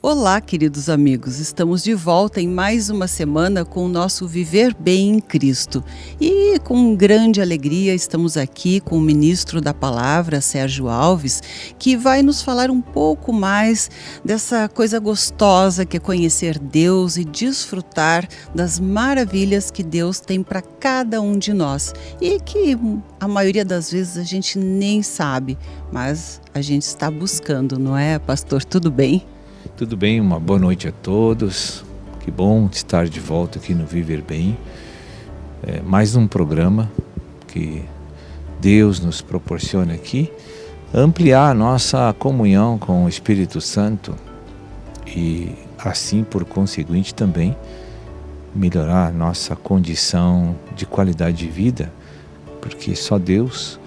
Olá, queridos amigos, estamos de volta em mais uma semana com o nosso Viver Bem em Cristo. E com grande alegria estamos aqui com o ministro da Palavra, Sérgio Alves, que vai nos falar um pouco mais dessa coisa gostosa que é conhecer Deus e desfrutar das maravilhas que Deus tem para cada um de nós e que a maioria das vezes a gente nem sabe, mas a gente está buscando, não é, pastor? Tudo bem? Tudo bem, uma boa noite a todos. Que bom estar de volta aqui no Viver Bem. Mais um programa que Deus nos proporciona aqui, ampliar a nossa comunhão com o Espírito Santo e assim, por conseguinte, também melhorar a nossa condição de qualidade de vida, porque só Deus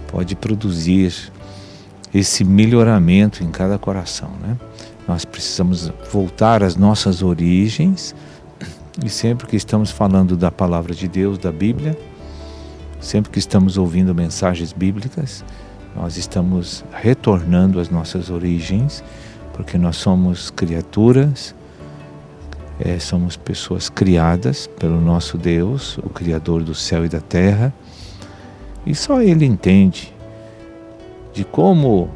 pode produzir esse melhoramento em cada coração, né? Nós precisamos voltar às nossas origens e sempre que estamos falando da palavra de Deus, da Bíblia, sempre que estamos ouvindo mensagens bíblicas, nós estamos retornando às nossas origens, porque nós somos criaturas, somos pessoas criadas pelo nosso Deus, o Criador do céu e da terra, e só Ele entende de como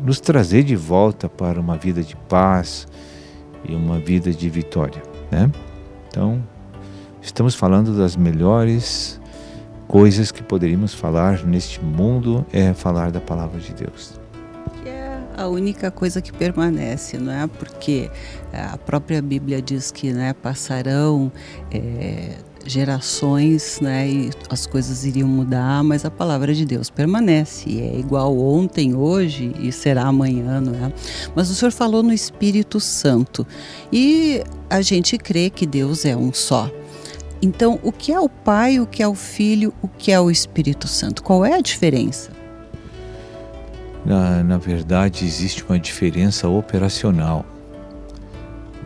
nos trazer de volta para uma vida de paz e uma vida de vitória, né? Então, estamos falando das melhores coisas que poderíamos falar neste mundo, é falar da palavra de Deus. Que é a única coisa que permanece, não é? Porque a própria Bíblia diz que, né, passarão gerações, né, e as coisas iriam mudar, mas a palavra de Deus permanece, é igual ontem, hoje e será amanhã, não é? Mas o Senhor falou no Espírito Santo e a gente crê que Deus é um só. Então, o que é o Pai, o que é o Filho, o que é o Espírito Santo? Qual é a diferença? Na verdade, existe uma diferença operacional,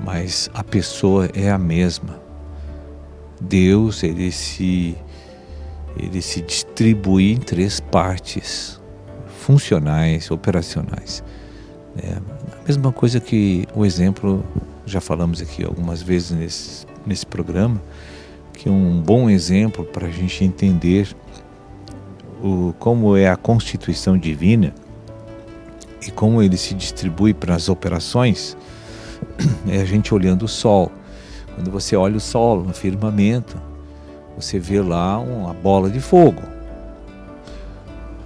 mas a pessoa é a mesma. Deus, ele se distribui em três partes funcionais, operacionais. A mesma coisa que o exemplo, já falamos aqui algumas vezes nesse programa, que um bom exemplo para a gente entender como é a constituição divina e como ele se distribui para as operações, é a gente olhando o Sol. Quando você olha o Sol no firmamento, você vê lá uma bola de fogo.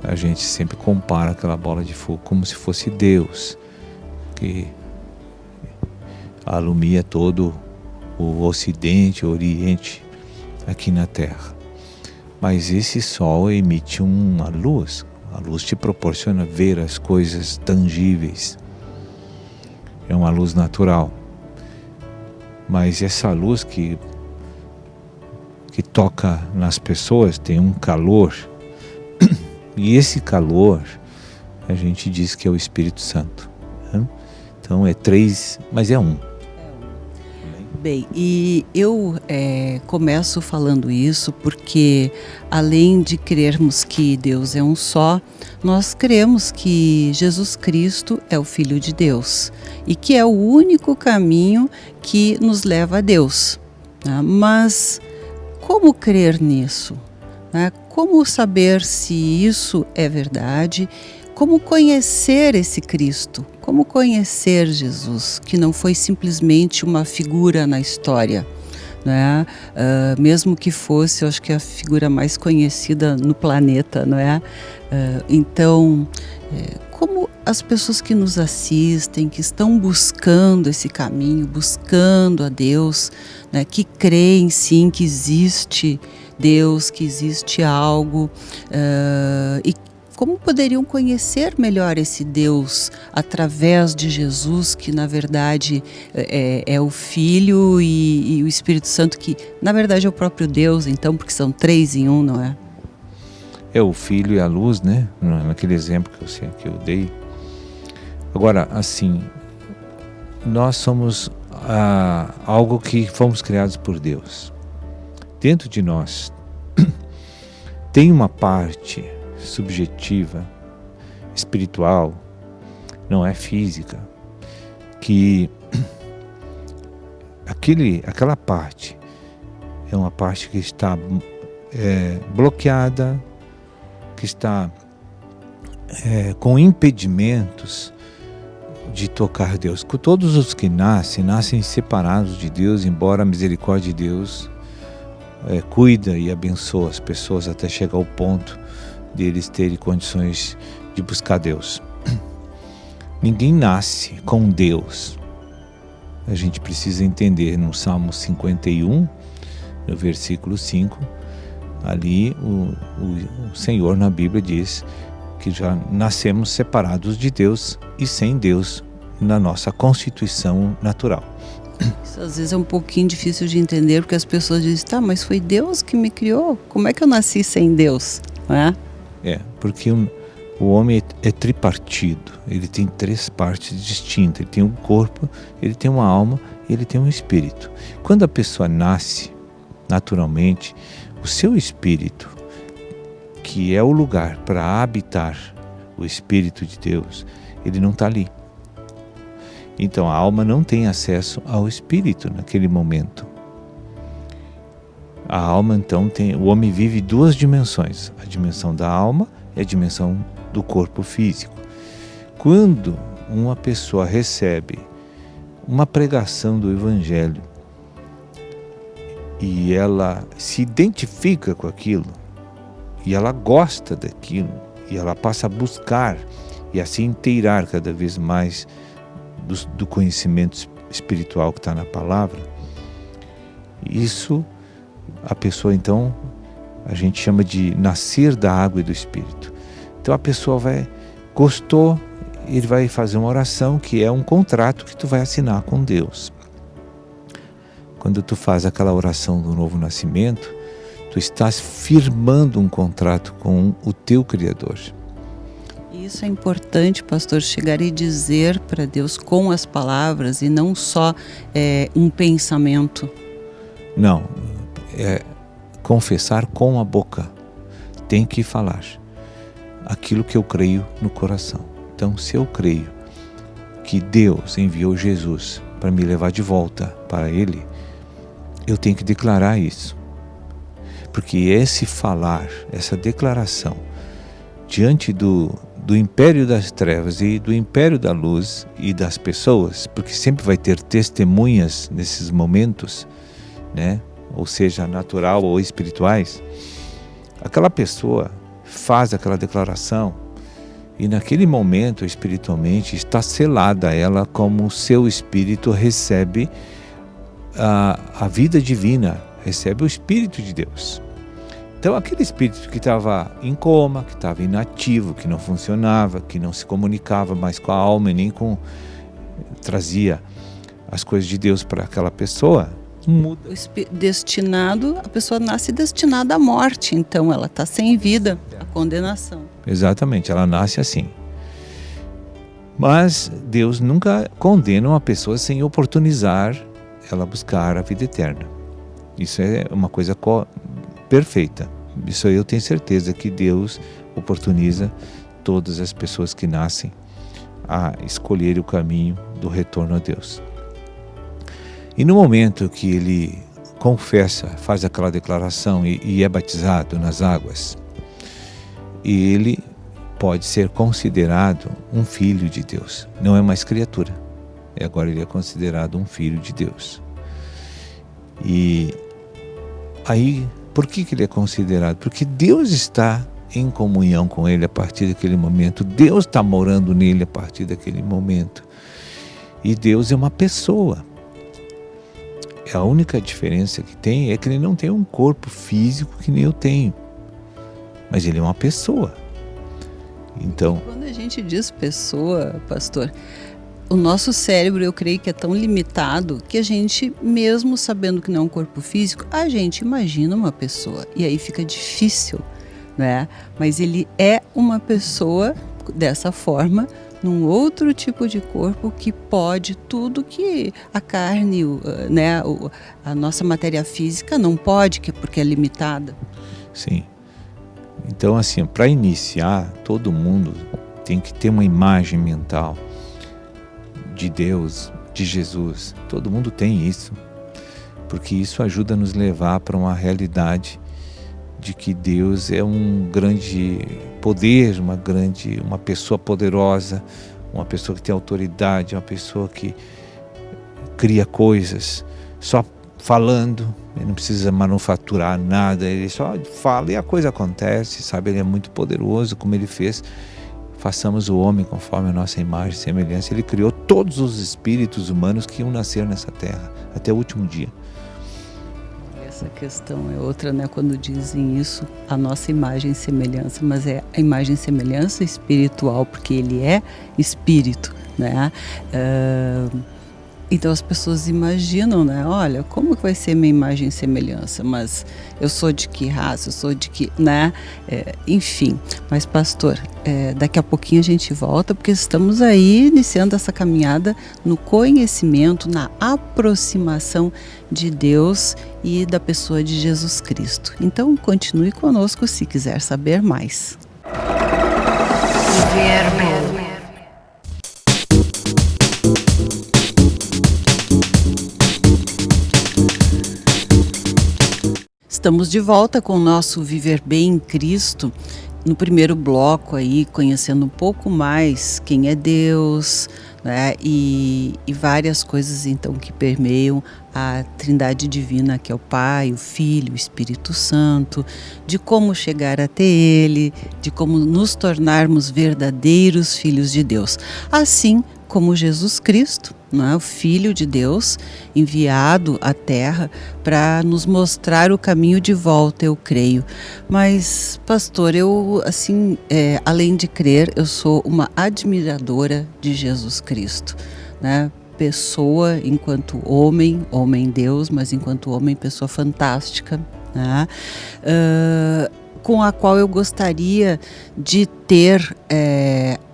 A gente sempre compara aquela bola de fogo como se fosse Deus, que alumia todo o Ocidente, o Oriente, aqui na Terra. Mas esse Sol emite uma luz. A luz te proporciona ver as coisas tangíveis. É uma luz natural. Mas essa luz que toca nas pessoas tem um calor. E esse calor, a gente diz que é o Espírito Santo, né? Então é três, mas é um. Bem, e eu começo falando isso porque, além de crermos que Deus é um só, nós cremos que Jesus Cristo é o Filho de Deus e que é o único caminho que nos leva a Deus, né? Mas como crer nisso, né? Como saber se isso é verdade? Como conhecer esse Cristo? Como conhecer Jesus, que não foi simplesmente uma figura na história, né? Mesmo que fosse, eu acho que a figura mais conhecida no planeta, não é? Então, como as pessoas que nos assistem, que estão buscando esse caminho, buscando a Deus, né? Que creem sim que existe Deus, que existe algo, e como poderiam conhecer melhor esse Deus através de Jesus, que na verdade é o Filho e o Espírito Santo, que na verdade é o próprio Deus, então, porque são três em um, não é? É o Filho e a luz, né? Naquele exemplo que eu dei. Agora, assim, nós somos algo que fomos criados por Deus. Dentro de nós tem uma parte subjetiva, espiritual, não é física, que aquela parte é uma parte que está bloqueada, que está com impedimentos de tocar Deus. Todos os que nascem separados de Deus, embora a misericórdia de Deus cuida e abençoa as pessoas até chegar ao ponto de eles terem condições de buscar Deus. Ninguém nasce com Deus. A gente precisa entender no Salmo 51, no versículo 5, ali o Senhor na Bíblia diz que já nascemos separados de Deus e sem Deus na nossa constituição natural. Isso às vezes é um pouquinho difícil de entender, porque as pessoas dizem, tá, mas foi Deus que me criou, como é que eu nasci sem Deus? Não é? Porque o homem é tripartido, ele tem 3 partes distintas, ele tem um corpo, ele tem uma alma e ele tem um espírito. Quando a pessoa nasce, naturalmente, o seu espírito, que é o lugar para habitar o Espírito de Deus, ele não está ali. Então a alma não tem acesso ao Espírito naquele momento. A alma então o homem vive 2 dimensões, a dimensão da alma e a dimensão do corpo físico. Quando uma pessoa recebe uma pregação do Evangelho e ela se identifica com aquilo, e ela gosta daquilo, e ela passa a buscar e a se inteirar cada vez mais do conhecimento espiritual que está na palavra, isso a pessoa então, a gente chama de nascer da água e do Espírito. Então a pessoa gostou, ele vai fazer uma oração que é um contrato que tu vai assinar com Deus. Quando tu faz aquela oração do novo nascimento, tu estás firmando um contrato com o teu Criador. Isso é importante, pastor, chegar e dizer para Deus com as palavras e não só um pensamento. Não, confessar com a boca. Tem que falar aquilo que eu creio no coração. Então, se eu creio que Deus enviou Jesus para me levar de volta para Ele, eu tenho que declarar isso. Porque esse falar, essa declaração, diante do império das trevas e do império da luz e das pessoas, porque sempre vai ter testemunhas nesses momentos, né? Ou seja, natural ou espirituais, aquela pessoa faz aquela declaração e naquele momento, espiritualmente, está selada ela como o seu espírito recebe a vida divina, recebe o Espírito de Deus. Então aquele espírito que estava em coma, que estava inativo, que não funcionava, que não se comunicava mais com a alma e nem trazia as coisas de Deus para aquela pessoa, muda. A pessoa nasce destinada à morte, então ela está sem vida, a condenação. Exatamente, ela nasce assim. Mas Deus nunca condena uma pessoa sem oportunizar ela buscar a vida eterna. Isso é uma coisa perfeita. Isso aí eu tenho certeza que Deus oportuniza todas as pessoas que nascem a escolher o caminho do retorno a Deus. E no momento que ele confessa, faz aquela declaração e é batizado nas águas, ele pode ser considerado um filho de Deus. Não é mais criatura. Agora ele é considerado um filho de Deus. E aí, por que ele é considerado? Porque Deus está em comunhão com ele a partir daquele momento. Deus está morando nele a partir daquele momento. E Deus é uma pessoa. A única diferença que tem é que ele não tem um corpo físico que nem eu tenho. Mas ele é uma pessoa. Então, quando a gente diz pessoa, pastor, o nosso cérebro, eu creio que é tão limitado que a gente, mesmo sabendo que não é um corpo físico, a gente imagina uma pessoa. E aí fica difícil, né? Mas ele é uma pessoa dessa forma, num outro tipo de corpo que pode tudo que a carne, né, a nossa matéria física não pode, porque é limitada. Sim. Então, assim, para iniciar, todo mundo tem que ter uma imagem mental de Deus, de Jesus. Todo mundo tem isso, porque isso ajuda a nos levar para uma realidade de que Deus é um grande poder, uma pessoa poderosa, uma pessoa que tem autoridade, uma pessoa que cria coisas só falando. Ele não precisa manufaturar nada, ele só fala e a coisa acontece, sabe? Ele é muito poderoso, como ele fez. Façamos o homem conforme a nossa imagem e semelhança. Ele criou todos os espíritos humanos que iam nascer nessa terra, até o último dia. Essa questão é outra, né? Quando dizem isso, a nossa imagem e semelhança, mas é a imagem e semelhança espiritual, porque ele é espírito, né? Então as pessoas imaginam, né? Olha, como que vai ser minha imagem e semelhança? Mas eu sou de que raça? Eu sou de que, né? Enfim, mas pastor, daqui a pouquinho a gente volta, porque estamos aí iniciando essa caminhada no conhecimento, na aproximação de Deus e da pessoa de Jesus Cristo. Então continue conosco se quiser saber mais. Estamos de volta com o nosso Viver Bem em Cristo. No primeiro bloco aí, conhecendo um pouco mais quem é Deus, né? E várias coisas então que permeiam a Trindade Divina, que é o Pai, o Filho, o Espírito Santo, de como chegar até Ele, de como nos tornarmos verdadeiros filhos de Deus. Assim como Jesus Cristo, né, o Filho de Deus, enviado à Terra para nos mostrar o caminho de volta, eu creio. Mas, pastor, eu, assim, além de crer, eu sou uma admiradora de Jesus Cristo, né? Pessoa enquanto homem Deus, mas enquanto homem, pessoa fantástica, né? Com a qual eu gostaria de ter,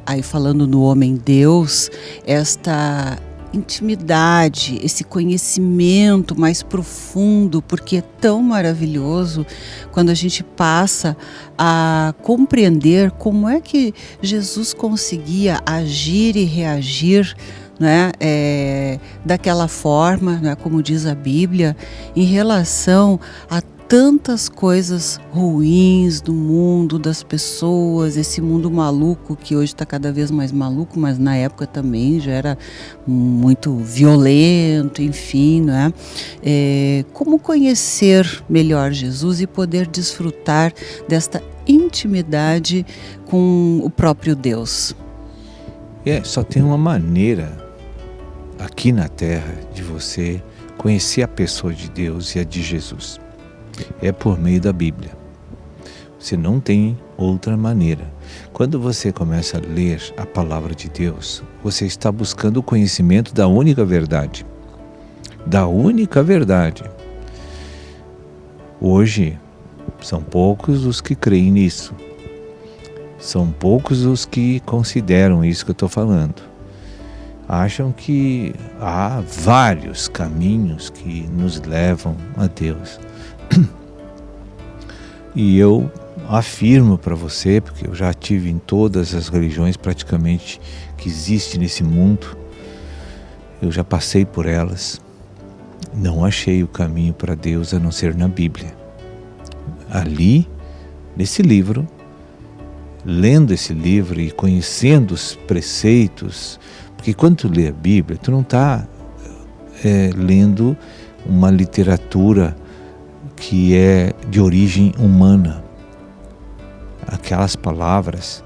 aí falando no homem Deus, esta intimidade, esse conhecimento mais profundo, porque é tão maravilhoso quando a gente passa a compreender como é que Jesus conseguia agir e reagir, né, daquela forma, né, como diz a Bíblia, em relação a tantas coisas ruins do mundo, das pessoas, esse mundo maluco que hoje está cada vez mais maluco, mas na época também já era muito violento, enfim, né? Como conhecer melhor Jesus e poder desfrutar desta intimidade com o próprio Deus? Só tem uma maneira aqui na Terra de você conhecer a pessoa de Deus e a de Jesus. É por meio da Bíblia. Você não tem outra maneira. Quando você começa a ler a palavra de Deus, você está buscando o conhecimento da única verdade. Da única verdade. Hoje, são poucos os que creem nisso. São poucos os que consideram isso que eu estou falando. Acham que há vários caminhos que nos levam a Deus. E eu afirmo para você, porque eu já tive em todas as religiões praticamente que existem nesse mundo, eu já passei por elas, não achei o caminho para Deus a não ser na Bíblia. Ali, nesse livro, lendo esse livro e conhecendo os preceitos, porque quando tu lê a Bíblia, tu não está lendo uma literatura que é de origem humana. Aquelas palavras,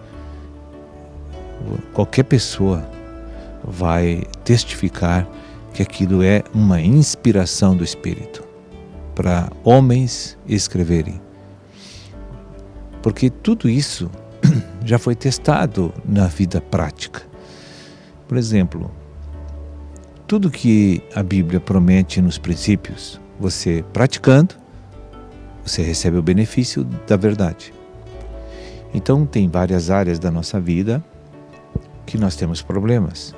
qualquer pessoa vai testificar que aquilo é uma inspiração do Espírito para homens escreverem. Porque tudo isso já foi testado na vida prática. Por exemplo, tudo que a Bíblia promete nos princípios, você praticando, você recebe o benefício da verdade. Então tem várias áreas da nossa vida que nós temos problemas.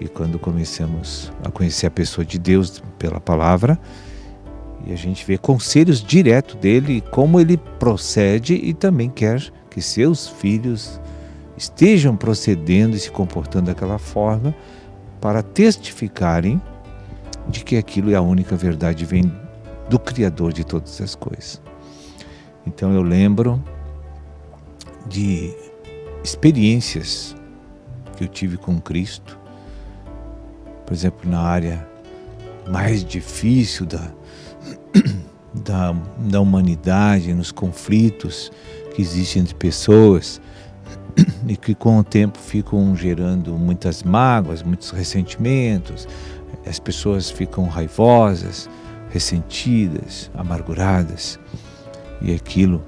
E quando começamos a conhecer a pessoa de Deus pela palavra, e a gente vê conselhos direto dele, como ele procede e também quer que seus filhos estejam procedendo e se comportando daquela forma para testificarem de que aquilo é a única verdade, vem do Criador de todas as coisas. Então eu lembro de experiências que eu tive com Cristo, por exemplo, na área mais difícil da humanidade, nos conflitos que existem entre pessoas e que com o tempo ficam gerando muitas mágoas, muitos ressentimentos, as pessoas ficam raivosas, ressentidas, amarguradas, e aquilo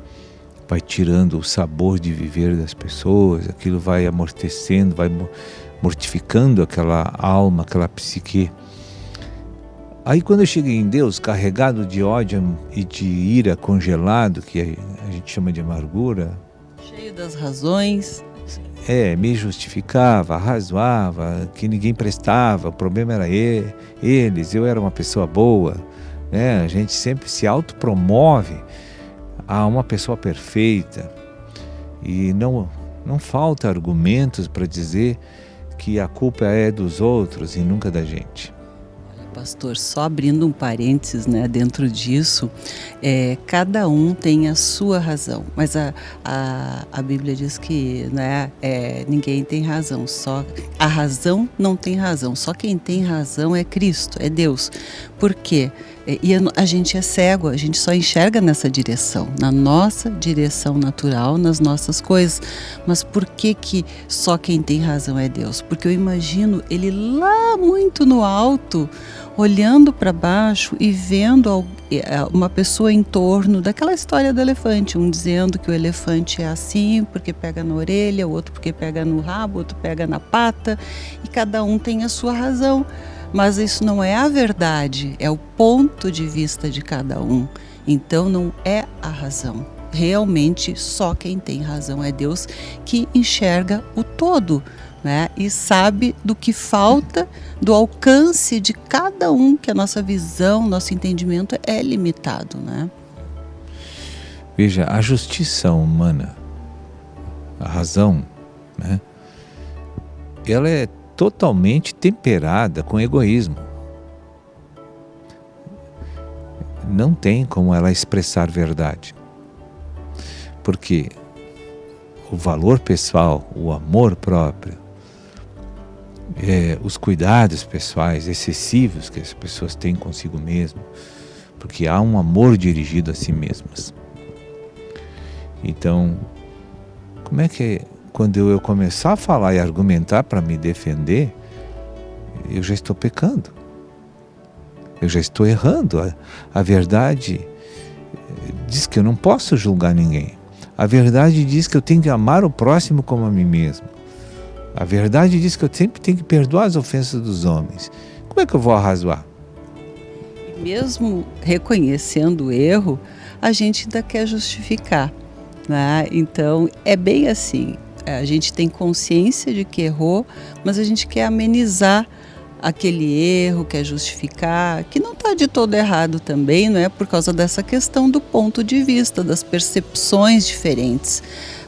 vai tirando o sabor de viver das pessoas, aquilo vai amortecendo, vai mortificando aquela alma, aquela psique. Aí quando eu cheguei em Deus, carregado de ódio e de ira, congelado, que a gente chama de amargura, cheio das razões, me justificava, razoava, que ninguém prestava, o problema era eles, eu era uma pessoa boa, né? A gente sempre se autopromove a uma pessoa perfeita e não falta argumentos para dizer que a culpa é dos outros e nunca da gente. Pastor, só abrindo um parênteses, né, dentro disso, cada um tem a sua razão, mas a Bíblia diz que, né, ninguém tem razão, só a razão não tem razão, só quem tem razão é Cristo, é Deus. Por quê? E a gente é cego, a gente só enxerga nessa direção, na nossa direção natural, nas nossas coisas. Mas por que só quem tem razão é Deus? Porque eu imagino Ele lá muito no alto, olhando para baixo e vendo uma pessoa em torno daquela história do elefante, um dizendo que o elefante é assim porque pega na orelha, o outro porque pega no rabo, o outro pega na pata, e cada um tem a sua razão. Mas isso não é a verdade, é o ponto de vista de cada um. Então não é a razão. Realmente só quem tem razão é Deus, que enxerga o todo, né? E sabe do que falta, do alcance de cada um, que a nossa visão, nosso entendimento é limitado, né? Veja, a justiça humana, a razão, né? Ela é totalmente temperada com egoísmo. Não tem como ela expressar verdade. Porque o valor pessoal, o amor próprio, os cuidados pessoais excessivos que as pessoas têm consigo mesmo, porque há um amor dirigido a si mesmas. Então, como é que quando eu começar a falar e argumentar para me defender, eu já estou pecando. Eu já estou errando. A verdade diz que eu não posso julgar ninguém. A verdade diz que eu tenho que amar o próximo como a mim mesmo. A verdade diz que eu sempre tenho que perdoar as ofensas dos homens. Como é que eu vou arrazoar? Mesmo reconhecendo o erro, a gente ainda quer justificar, né? Então, é bem assim. A gente tem consciência de que errou, mas a gente quer amenizar aquele erro, quer justificar, que não está de todo errado também, não é? Por causa dessa questão do ponto de vista, das percepções diferentes.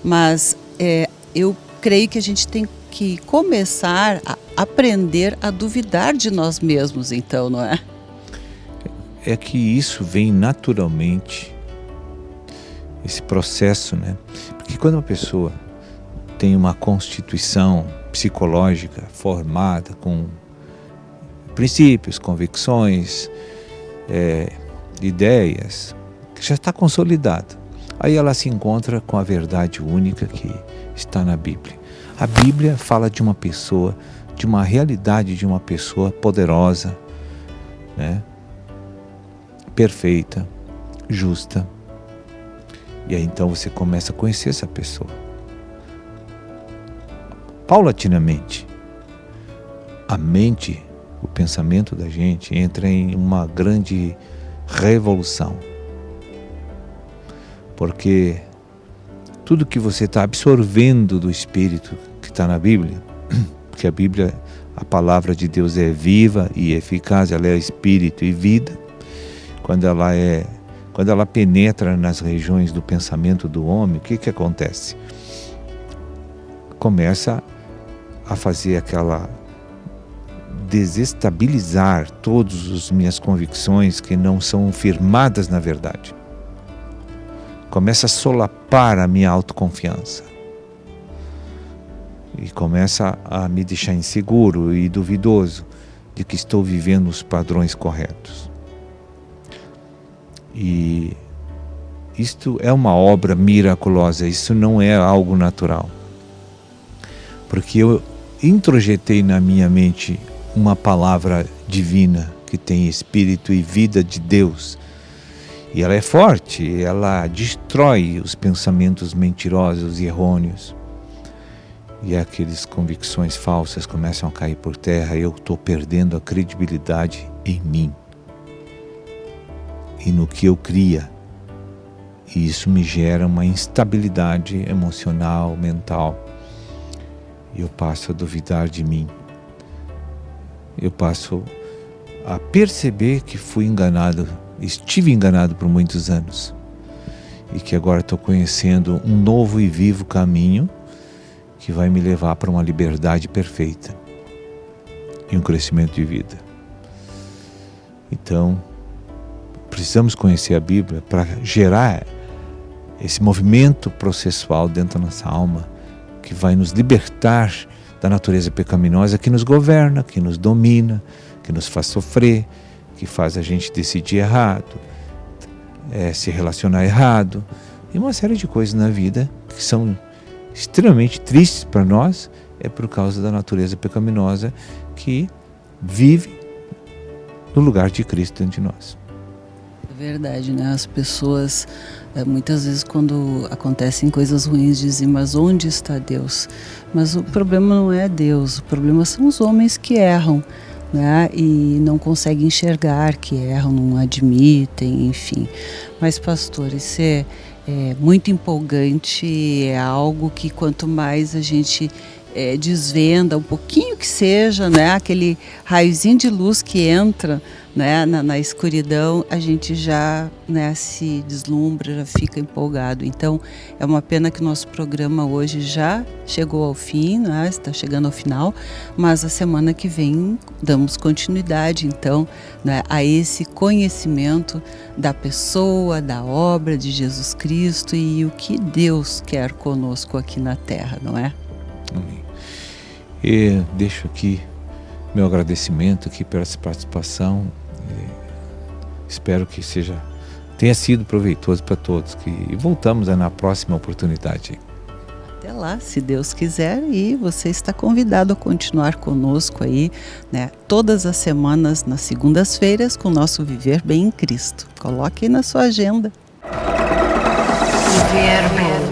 Mas eu creio que a gente tem que começar a aprender a duvidar de nós mesmos, então, não é? É que isso vem naturalmente, esse processo, né? Porque quando uma pessoa tem uma constituição psicológica formada com princípios, convicções, ideias, que já está consolidado. Aí ela se encontra com a verdade única que está na Bíblia. A Bíblia fala de uma pessoa, de uma realidade de uma pessoa poderosa, né? Perfeita, justa. E aí então você começa a conhecer essa pessoa. Paulatinamente, a mente, o pensamento da gente entra em uma grande revolução. Porque tudo que você está absorvendo do Espírito que está na Bíblia, porque a Bíblia, a palavra de Deus é viva e eficaz, ela é Espírito e vida. Quando ela penetra nas regiões do pensamento do homem, o que acontece? Começa a fazer aquela desestabilizar todas as minhas convicções que não são firmadas na verdade. Começa a solapar a minha autoconfiança. E começa a me deixar inseguro e duvidoso de que estou vivendo os padrões corretos. E isto é uma obra miraculosa, isso não é algo natural. Porque eu introjetei na minha mente uma palavra divina que tem espírito e vida de Deus. E ela é forte, ela destrói os pensamentos mentirosos e errôneos. E aquelas convicções falsas começam a cair por terra e eu estou perdendo a credibilidade em mim e no que eu cria. E isso me gera uma instabilidade emocional, mental. E eu passo a duvidar de mim. Eu passo a perceber que fui enganado, estive enganado por muitos anos. E que agora estou conhecendo um novo e vivo caminho que vai me levar para uma liberdade perfeita e um crescimento de vida. Então, precisamos conhecer a Bíblia para gerar esse movimento processual dentro da nossa alma que vai nos libertar da natureza pecaminosa que nos governa, que nos domina, que nos faz sofrer, que faz a gente decidir errado, se relacionar errado e uma série de coisas na vida que são extremamente tristes para nós, é por causa da natureza pecaminosa que vive no lugar de Cristo dentro de nós. É verdade, né? As pessoas, muitas vezes quando acontecem coisas ruins, dizem, mas onde está Deus? Mas o problema não é Deus, o problema são os homens que erram, né? E não conseguem enxergar que erram, não admitem, enfim. Mas, pastor, isso é muito empolgante, é algo que quanto mais a gente desvenda, um pouquinho que seja, né, aquele raiozinho de luz que entra, né, na escuridão, a gente já, né, se deslumbra, já fica empolgado. Então, é uma pena que o nosso programa hoje já chegou ao fim, né, está chegando ao final, mas a semana que vem damos continuidade, então, né, a esse conhecimento da pessoa, da obra de Jesus Cristo e o que Deus quer conosco aqui na Terra, não é? Amém. E deixo aqui meu agradecimento aqui pela essa participação. Espero que tenha sido proveitoso para todos. E voltamos na próxima oportunidade. Até lá, se Deus quiser, e você está convidado a continuar conosco aí, né, todas as semanas, nas segundas-feiras, com o nosso Viver Bem em Cristo. Coloque aí na sua agenda. Viver Bem.